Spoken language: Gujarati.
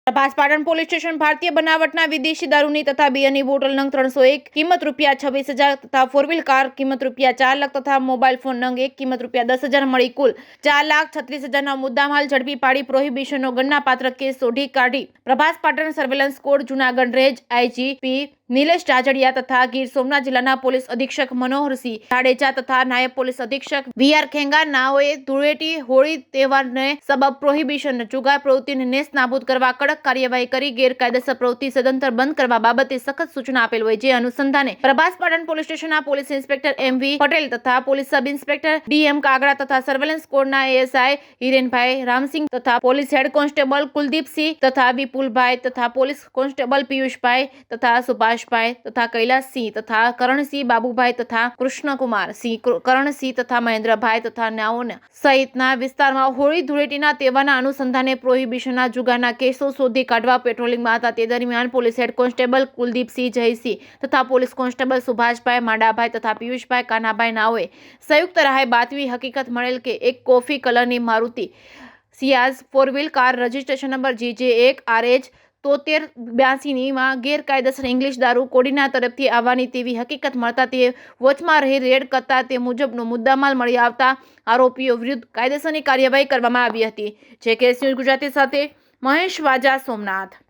પ્રભાસપાટણ પોલીસ સ્ટેશન ભારતીય બનાવટના વિદેશી દારૂની તથા બિયરની બોટલ નંગ 301 કિંમત ₹26,000 તથા 4 વ્હીલ કાર કિંમત ₹4 લાખ તથા મોબાઈલ ફોન નંગ 1 કિંમત ₹10,000 મળી કુલ 4,36,000ના મુદ્દામાલ ઝડપી પાડી પ્રોહિબિશનનો ગણનાપાત્ર કેસ શોધી કાઢી Prabhaspatan surveillance code Junagadh range IGP Nilesh Jajadiya તથા ગીર સોમનાથ જિલ્લાના પોલીસ અધિક્ષક મનોહરસિંહ જાડેજા તથા નાયબ પોલીસ અધિક્ષક વીઆર ખેંગારનાઓએ ધૂળેટી હોળી તહેવારને સબબ પ્રોહિબિશન જુગાર પ્રવૃત્તિને નેસ્તનાબૂદ કરવા કડક કાર્યવાહી કરી ગેરકાયદેસર પ્રવૃત્તિ સદંતર બંધ કરવા બાબતે સખત સૂચના આપેલ હોય જે અનુસંધાને પ્રભાસપાટણ પોલીસ સ્ટેશનના પોલીસ ઇન્સ્પેક્ટર એમવી પટેલ તથા પોલીસ સબ ઇન્સ્પેક્ટર ડીએમ કાગડા તથા સર્વેલન્સ કોડના એએસઆઈ હિરેનભાઈ રામસિંહ તથા પોલીસ હેડ કોન્સ્ટેબલ કુલદીપસિંહ તથા વિપુલભાઈ તથા પોલીસ કોન્સ્ટેબલ પિયુષભાઈ તથા સુભાષભાઈ તથા કૈલાસસિંહ તથા કરણસિંહ બાબુભાઈ તથા કૃષ્ણકુમારસિંહ કરણસિંહ તથા મહેન્દ્રભાઈ તથા નાઓના સહિતના વિસ્તારમાં હોળી ધૂળેટીના તહેવારના અનુસંધાને પ્રોહિબિશનના જુગારના કેસો શોધી કાઢવા પેટ્રોલિંગમાં હતા તે દરમિયાન police head constable Kuldipsinh Jaysinh તથા પોલીસ કોન્સ્ટેબલ સુભાષભાઈ માંડાભાઈ તથા પિયુષભાઈ કાનાભાઈ નાઓએ સંયુક્ત રાહે બાતમી હકીકત મળેલ કે એક કોફી કલરની Maruti Ciaz 4 wheel car registration number GJ1RH 7382માં ગેરકાયદેસર ઇંગ્લિશ દારૂ કોડીના તરફથી આવવાની તેવી હકીકત મળતા તે વોચમાં રહી રેડ કરતા તે મુજબનો મુદ્દામાલ મળી આવતા આરોપીઓ વિરુદ્ધ કાયદેસરની કાર્યવાહી કરવામાં આવી હતી. જે કેસ ન્યૂઝ ગુજરાતી સાથે મહેશ વાજા, સોમનાથ.